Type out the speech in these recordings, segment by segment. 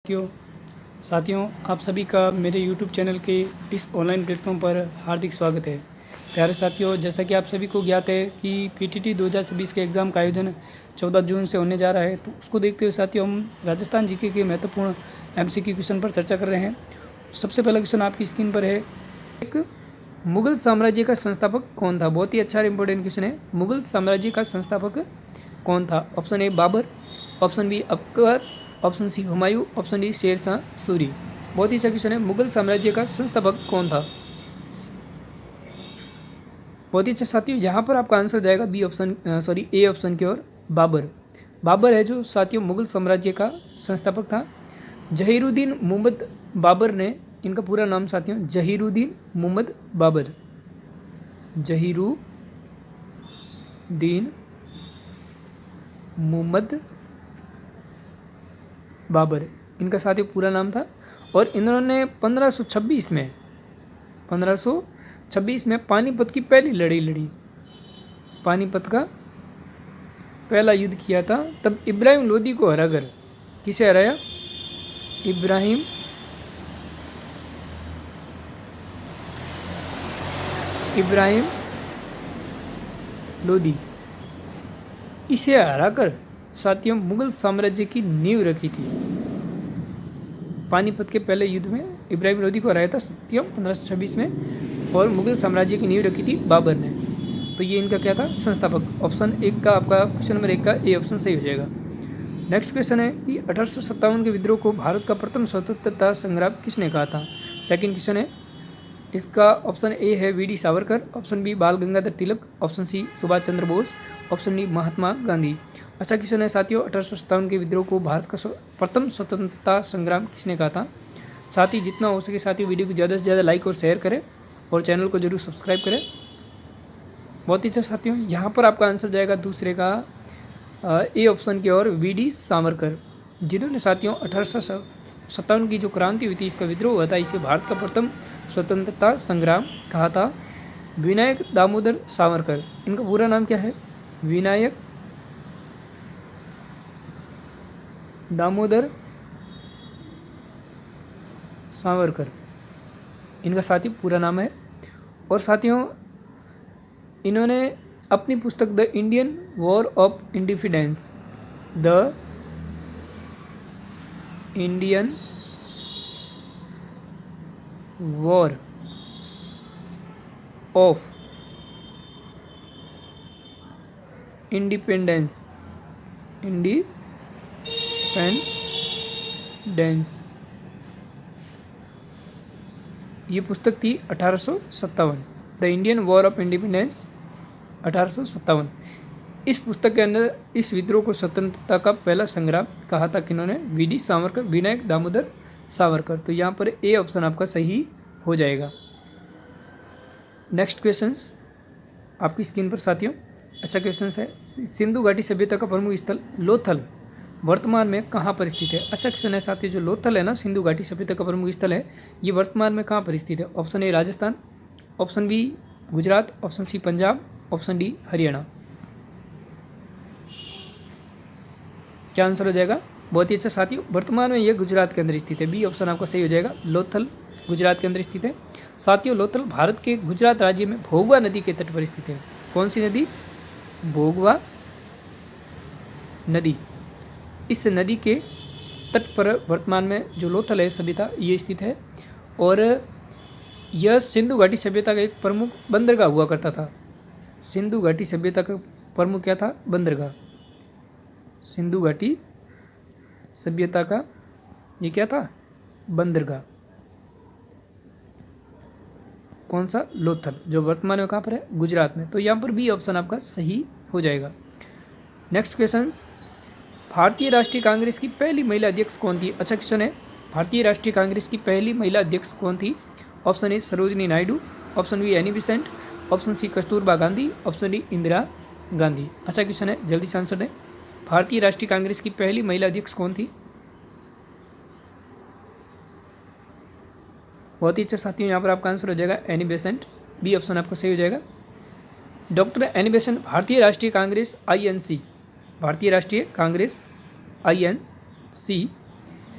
साथियों आप सभी का मेरे YouTube चैनल के इस ऑनलाइन प्लेटफॉर्म पर हार्दिक स्वागत है। प्यारे साथियों, जैसा कि आप सभी को ज्ञात है कि PTT 2026 के एग्ज़ाम का आयोजन 14 जून से होने जा रहा है, तो उसको देखते हुए साथियों हम राजस्थान जीके के महत्वपूर्ण MCQ क्वेश्चन पर चर्चा कर रहे हैं। सबसे पहला क्वेश्चन आपकी स्क्रीन पर है, एक मुग़ल साम्राज्य का संस्थापक कौन था। बहुत ही अच्छा इंपॉर्टेंट क्वेश्चन है। मुग़ल साम्राज्य का संस्थापक कौन था। Option A Babur, option B Akbar, option C Humayun, option D Sher Shah Suri. बहुत ही अच्छा क्वेश्चन है। मुगल साम्राज्य का संस्थापक कौन था। बहुत ही अच्छा साथियों, यहाँ पर आपका आंसर जाएगा बी ऑप्शन ए ऑप्शन की ओर, बाबर। बाबर है जो साथियों मुगल साम्राज्य का संस्थापक था। जहीरुद्दीन मुहम्मद बाबर ने, इनका पूरा नाम साथियों जहीरुद्दीन मुहम्मद बाबर, जहीरुद्दीन मुहम्मद बाबर, इनका साथियों पूरा नाम था। और इन्होंने 1526 में पानीपत की पहली लड़ाई लड़ी, पानीपत का पहला युद्ध किया था। तब इब्राहिम लोदी को हराकर, किसे हराया, इब्राहिम लोदी, इसे हराकर साथियों मुगल साम्राज्य की नींव रखी थी। पानीपत के पहले युद्ध में इब्राहिम लोदी को हराया था साथियों 1526 में, और मुगल साम्राज्य की नींव रखी थी बाबर ने। तो ये इनका क्या था, संस्थापक। ऑप्शन एक का आपका क्वेश्चन नंबर 1 का ए ऑप्शन सही हो जाएगा। नेक्स्ट क्वेश्चन है कि 1857 के विद्रोह को भारत का प्रथम स्वतंत्रता संग्राम किसने कहा था। सेकंड क्वेश्चन है, इसका ऑप्शन ए है वी.डी. सावरकर, ऑप्शन बी बाल Gangadhar Tilak, option C Subhash Chandra Bose, option D Mahatma Gandhi. अच्छा क्वेश्चन है साथियों, 1857 के विद्रोह को भारत का प्रथम स्वतंत्रता संग्राम किसने कहा था। साथ ही जितना हो सके साथियों वीडियो को ज़्यादा से ज़्यादा लाइक और शेयर करें और चैनल को जरूर सब्सक्राइब करें। बहुत ही अच्छा साथियों, यहाँ पर आपका आंसर जाएगा दूसरे का ए ऑप्शन की ओर, वी.डी. सावरकर, जिन्होंने साथियों 1857 की जो क्रांति हुई थी, इसका विद्रोह हुआ था, इसे भारत का प्रथम स्वतंत्रता संग्राम कहा था। विनायक दामोदर सावरकर, इनका पूरा नाम क्या है, विनायक दामोदर सावरकर, इनका साथी पूरा नाम है। और साथियों इन्होंने अपनी पुस्तक the Indian war of independence, the Indian war of independence, ये पुस्तक थी 1857, the Indian war of independence 1857। इस पुस्तक के अंदर इस विद्रोह को स्वतंत्रता का पहला संग्राम कहा था किन्होंने, वी.डी. सावरकर, विनायक दामोदर सावरकर। तो यहाँ पर ए ऑप्शन आपका सही हो जाएगा। नेक्स्ट क्वेश्चंस आपकी स्क्रीन पर साथियों, अच्छा क्वेश्चंस है, सिंधु घाटी सभ्यता का प्रमुख स्थल लोथल वर्तमान में कहाँ पर स्थित है। अच्छा क्वेश्चन है साथियों, जो लोथल है ना, सिंधु घाटी सभ्यता का प्रमुख स्थल है, ये वर्तमान में कहाँ पर स्थित है। Option A Rajasthan, option B Gujarat, option C Punjab, option D Haryana. क्या आंसर हो जाएगा। बहुत ही अच्छा साथियों, वर्तमान में यह गुजरात के अंदर स्थित है, बी ऑप्शन आपका सही हो जाएगा। लोथल गुजरात के अंदर स्थित है। साथियों लोथल भारत के गुजरात राज्य में भोगवा नदी के तट पर स्थित है। कौन सी नदी, भोगवा नदी, इस नदी के तट पर वर्तमान में जो लोथल है सभ्यता ये स्थित है। और यह सिंधु घाटी सभ्यता का एक प्रमुख बंदरगाह हुआ करता था। सिंधु घाटी सभ्यता का प्रमुख क्या था, बंदरगाह। सिंधु घाटी सभ्यता का ये क्या था, बंदरगाह। कौन सा, लोथल, जो वर्तमान में कहाँ पर है, गुजरात में। तो यहाँ पर बी ऑप्शन आपका सही हो जाएगा। नेक्स्ट क्वेश्चन, भारतीय राष्ट्रीय कांग्रेस की पहली महिला अध्यक्ष कौन थी। अच्छा क्वेश्चन है, भारतीय राष्ट्रीय कांग्रेस की पहली महिला अध्यक्ष कौन थी। Option A Sarojini Naidu, option B Annie Besant, option C Kasturba Gandhi, option D Indira Gandhi. अच्छा क्वेश्चन है, जल्दी से आंसर दें। भारतीय राष्ट्रीय कांग्रेस की पहली महिला अध्यक्ष कौन थी। बहुत ही अच्छा साथियों, यहाँ पर आपका आंसर हो जाएगा एनी बेसेंट, बी ऑप्शन आपको सही हो जाएगा। डॉक्टर एनी बेसेंट भारतीय राष्ट्रीय कांग्रेस INC, भारतीय राष्ट्रीय कांग्रेस INC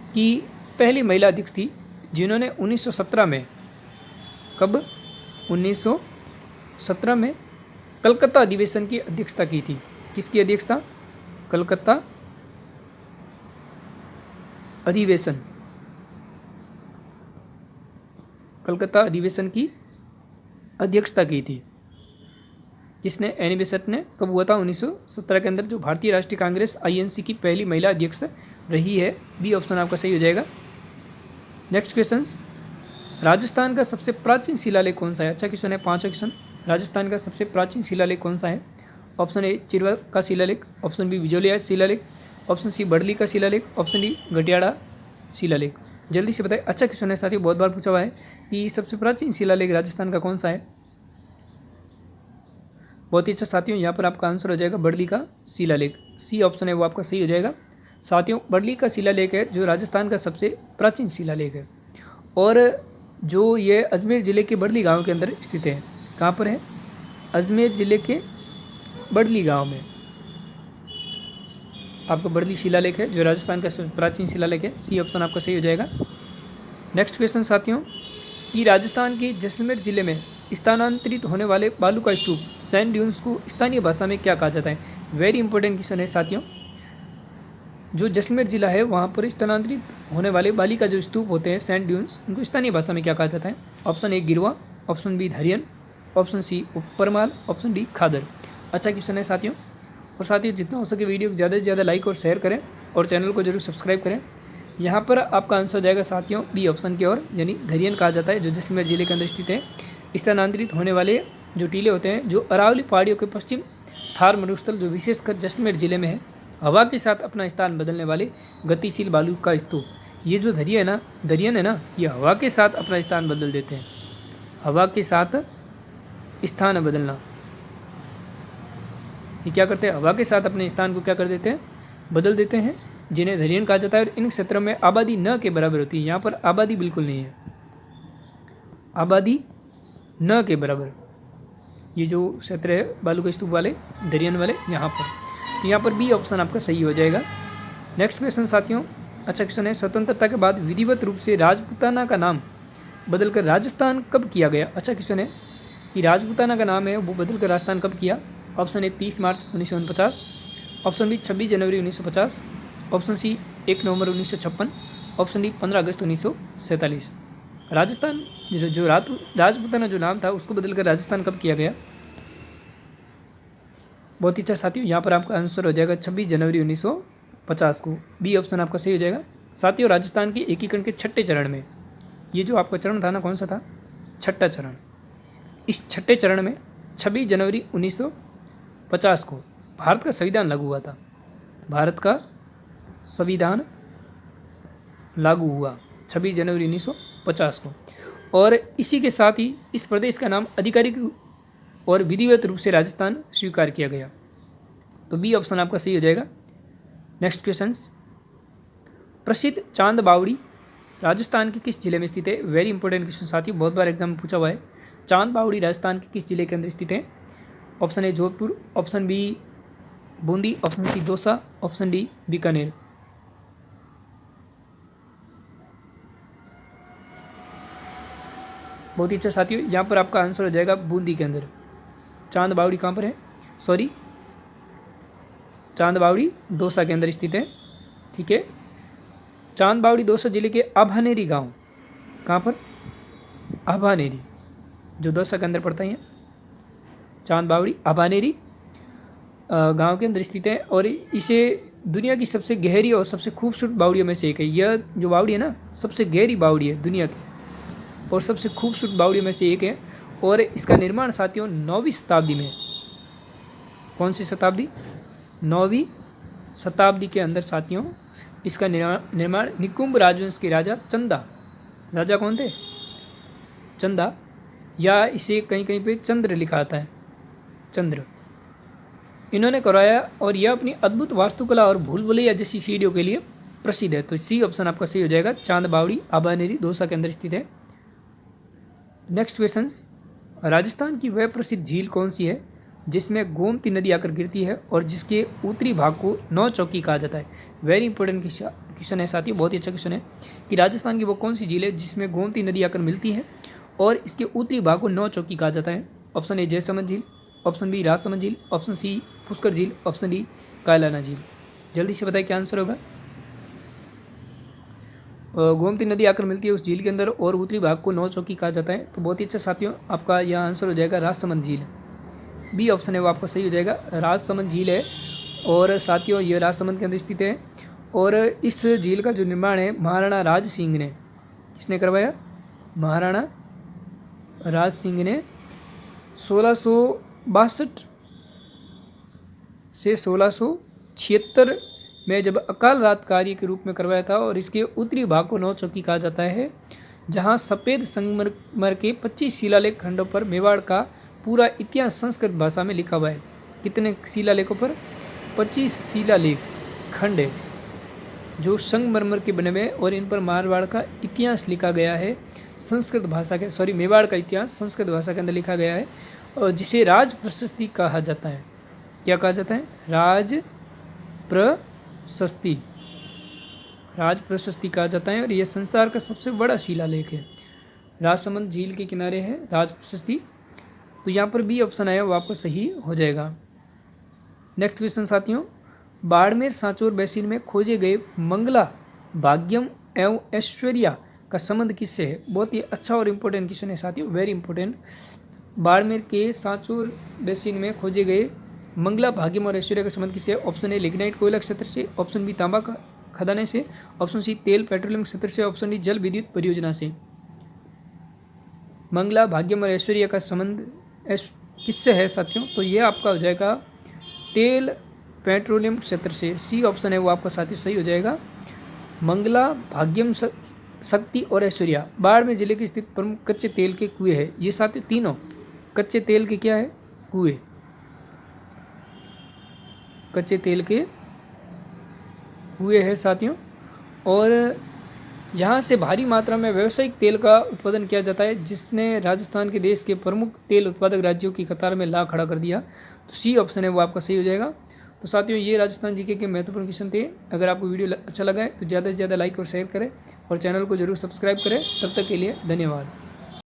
की पहली महिला अध्यक्ष थी जिन्होंने 1917 में, कब, 1917 में कलकत्ता अधिवेशन की अध्यक्षता की थी। किसकी अध्यक्षता? कलकत्ता अधिवेशन, कलकत्ता अधिवेशन की अध्यक्षता की थी। किसने? एनी बेसेंट ने। कब हुआ था? 1917 के अंदर, जो भारतीय राष्ट्रीय कांग्रेस INC की पहली महिला अध्यक्ष रही है। बी ऑप्शन आपका सही हो जाएगा। नेक्स्ट क्वेश्चन, राजस्थान का सबसे प्राचीन शिलालेख कौन सा है? अच्छा क्वेश्चन है, 5वां क्वेश्चन। राजस्थान का सबसे प्राचीन शिलालेख कौन सा है? ऑप्शन ए चिरवा का शिलालेख, ऑप्शन बी बिजोलिया शिलालेख, ऑप्शन सी बड़ली का शिलालेख, ऑप्शन डी गटियाड़ा शिलालेख। जल्दी से बताएं। अच्छा क्वेश्चन है साथियों, बहुत बार पूछा हुआ है कि सबसे प्राचीन शिलालेख राजस्थान का कौन सा है। बहुत ही अच्छा साथियों, यहाँ पर आपका आंसर हो जाएगा बड़ली का शिलालेख। सी ऑप्शन है वो आपका सही हो जाएगा। साथियों, बड़ली का शिलालेख है जो राजस्थान का सबसे प्राचीन शिलालेख है, और जो ये अजमेर ज़िले के बड़ली गांव के अंदर स्थित है। कहाँ पर है? अजमेर ज़िले के बड़ली गांव में आपका बड़ली शिलालेख है जो राजस्थान का सबसे प्राचीन शिलालेख है। सी ऑप्शन आपका सही हो जाएगा। नेक्स्ट क्वेश्चन साथियों, कि राजस्थान के जैसलमेर ज़िले में स्थानांतरित होने वाले बालू का स्तूप सैंड ड्यून्स को स्थानीय भाषा में क्या कहा जाता है? वेरी इंपॉर्टेंट क्वेश्चन है साथियों। जो जैसलमेर ज़िला है वहाँ पर स्थानांतरित होने वाले बाली का जो स्तूप होते हैं सैंड ड्यून्स, उनको स्थानीय भाषा में क्या कहा जाता है? Option A Girwa, option B Dhariyan, option C Uparmal, option D Khadar. अच्छा क्वेश्चन है साथियों। और साथियों, जितना हो सके वीडियो को ज़्यादा से ज़्यादा लाइक और शेयर करें और चैनल को जरूर सब्सक्राइब करें। यहाँ पर आपका आंसर हो जाएगा साथियों बी ऑप्शन की ओर, यानी धरियन कहा जाता है, जो जैसलमेर ज़िले के अंदर स्थित है। स्थानांतरित होने वाले जो टीले होते हैं जो अरावली पहाड़ियों के पश्चिम थार मरुस्थल, जो विशेषकर जैसलमेर ज़िले में है, हवा के साथ अपना स्थान बदलने वाले गतिशील बालू का स्तूप। ये जो धरियन है ना, ये हवा के साथ अपना स्थान बदल देते हैं। हवा के साथ स्थान बदलना, ये क्या करते हैं? हवा के साथ अपने स्थान को क्या कर देते हैं? बदल देते हैं, जिन्हें धरियन कहा जाता है। और इन क्षेत्रों में आबादी न के बराबर होती है। यहाँ पर आबादी बिल्कुल नहीं है, आबादी न के बराबर। ये जो क्षेत्र है बालू का स्तूप वाले, धरियन वाले, यहाँ पर, तो यहाँ पर बी ऑप्शन आपका सही हो जाएगा। नेक्स्ट क्वेश्चन साथियों, अच्छा क्वेश्चन है, स्वतंत्रता के बाद विधिवत रूप से राजपूताना का नाम बदलकर राजस्थान कब किया गया? अच्छा क्वेश्चन है कि राजपूताना का नाम है वो बदलकर राजस्थान कब किया? ऑप्शन ए 30 मार्च 1949, ऑप्शन बी 26 जनवरी 1950, ऑप्शन सी 1 नवंबर 1956, ऑप्शन डी 15 अगस्त 1947। राजस्थान जो राजपूताना जो नाम था उसको बदलकर राजस्थान कब किया गया? बहुत ही अच्छा साथियों, यहाँ पर आपका आंसर हो जाएगा 26 जनवरी 1950 को। बी ऑप्शन आपका सही हो जाएगा। साथियों, राजस्थान की एकीकरण के छठे चरण में, ये जो आपका चरण था ना, कौन सा था? छठा चरण। इस छठे चरण में 26 जनवरी 1950 को भारत का संविधान लागू हुआ था। भारत का संविधान लागू हुआ 26 जनवरी 1950 को, और इसी के साथ ही इस प्रदेश का नाम आधिकारिक और विधिवत रूप से राजस्थान स्वीकार किया गया। तो बी ऑप्शन आपका सही हो जाएगा। नेक्स्ट क्वेश्चंस, प्रसिद्ध चांद बावड़ी राजस्थान के किस जिले में स्थित है? वेरी इंपॉर्टेंट क्वेश्चन साथियों, बहुत बार एग्जाम में पूछा हुआ है। चांद बावड़ी राजस्थान के किस जिले के अंदर स्थित है? Option A Jodhpur, option B Bundi, option C Dausa, option D Bikaner. बहुत ही अच्छा साथियों, यहाँ पर आपका आंसर हो जाएगा बूंदी के अंदर। चांद बावड़ी कहाँ पर है? सॉरी, चांद बावड़ी दौसा के अंदर स्थित है। ठीक है, चांद बावड़ी दौसा जिले के आभानेरी गांव, कहाँ पर? आभानेरी, जो दौसा के अंदर पड़ता है। चांद बावड़ी आभानेरी गांव के अंदर स्थित है, और इसे दुनिया की सबसे गहरी और सबसे खूबसूरत बावड़ियों में से एक है। यह जो बावड़ी है ना, सबसे गहरी बावड़ी है दुनिया की और सबसे खूबसूरत बावड़ियों में से एक है। और इसका निर्माण साथियों 9वीं शताब्दी में, कौन सी शताब्दी? 9वीं शताब्दी के अंदर साथियों इसका निर्माण निकुंभ राजवंश के राजा चंदा, राजा कौन थे? चंदा, या इसे कहीं कहीं पे चंद्र लिखा आता है, चंद्र, इन्होंने करवाया। और यह अपनी अद्भुत वास्तुकला और भूल भुलैया जैसी सीढ़ियों के लिए प्रसिद्ध है। तो सी ऑप्शन आपका सही हो जाएगा। चांद बावड़ी आभानेरी दौसा के अंदर स्थित है। नेक्स्ट क्वेश्चंस, राजस्थान की वह प्रसिद्ध झील कौन सी है जिसमें गोमती नदी आकर गिरती है और जिसके उत्तरी भाग को नौ चौकी कहा जाता है? वेरी इंपॉर्टेंट क्वेश्चन है साथियों, बहुत ही अच्छा क्वेश्चन है कि राजस्थान की वो कौन सी झील है जिसमें गोमती नदी आकर मिलती है और इसके उत्तरी भाग को 9 चौकी कहा जाता है। ऑप्शन ए जयसमंद झील, ऑप्शन बी राजसमंद झील, ऑप्शन सी पुष्कर झील, ऑप्शन डी कायलाना झील। जल्दी से बताइए क्या आंसर होगा। गोमती नदी आकर मिलती है उस झील के अंदर और उत्तरी भाग को 9 चौकी कहा जाता है। तो बहुत ही अच्छा साथियों, आपका यह आंसर हो जाएगा राजसमंद झील। बी ऑप्शन है वो आपका सही हो जाएगा, राजसमंद झील है। और साथियों ये राजसमंद के अंदर स्थित है और इस झील का जो निर्माण है महाराणा राज सिंह ने, किसने करवाया? महाराणा राज सिंह ने 1662 से 1676 में जब अकाल रात कार्य के रूप में करवाया था और इसके उत्तरी भाग को 9 चौकी कहा जाता है, जहां सफ़ेद संगमरमर के 25 शिलालेख खंडों पर मेवाड़ का पूरा इतिहास संस्कृत भाषा में लिखा हुआ है। कितने शिलालेखों पर? 25 शिलालेख खंड है जो संगमरमर के बने हुए और इन पर मारवाड़ का इतिहास लिखा गया है संस्कृत भाषा के, मेवाड़ का इतिहास संस्कृत भाषा के अंदर लिखा गया है और जिसे राज प्रशस्ति कहा जाता है। क्या कहा जाता है? राज प्रशस्ति, राज प्रशस्ति कहा जाता है और यह संसार का सबसे बड़ा शिलालेख है। राजसमंद झील के किनारे है राज प्रशस्ति। तो यहाँ पर बी ऑप्शन आया वो आपको सही हो जाएगा। नेक्स्ट क्वेश्चन साथियों, बाड़मेर सांचौर बेसिन में खोजे गए मंगला, भाग्यम एवं ऐश्वर्या का संबंध किससे है? बहुत ही अच्छा और इम्पोर्टेंट क्वेश्चन है साथियों, वेरी इंपॉर्टेंट। बाड़मेर के सांचौर बेसिन में खोजे गए मंगला, भाग्यम और ऐश्वर्या का संबंध किससे है? ऑप्शन ए लिग्नाइट कोयला क्षेत्र से, ऑप्शन बी तांबा खदाने से, ऑप्शन सी तेल पेट्रोलियम क्षेत्र से, ऑप्शन डी जल विद्युत परियोजना से। मंगला, भाग्यम और ऐश्वर्या का संबंध किससे है साथियों? तो ये आपका हो जाएगा तेल पेट्रोलियम क्षेत्र से। सी ऑप्शन है वो आपका साथियों सही हो जाएगा। मंगला, भाग्यम, शक्ति और ऐश्वर्या बाड़मेर जिले के स्थित प्रमुख कच्चे तेल के कुएं हैं। ये साथियों तीनों कच्चे तेल के क्या है? कुएं, कच्चे तेल के कुएं है साथियों। और यहाँ से भारी मात्रा में व्यावसायिक तेल का उत्पादन किया जाता है, जिसने राजस्थान के देश के प्रमुख तेल उत्पादक राज्यों की कतार में ला खड़ा कर दिया। तो सी ऑप्शन है वो आपका सही हो जाएगा। तो साथियों ये राजस्थान जीके के महत्वपूर्ण क्वेश्चन थे। अगर आपको वीडियो अच्छा लगा है तो ज़्यादा से ज़्यादा लाइक और शेयर करें और चैनल को जरूर सब्सक्राइब करें। तब तक के लिए धन्यवाद।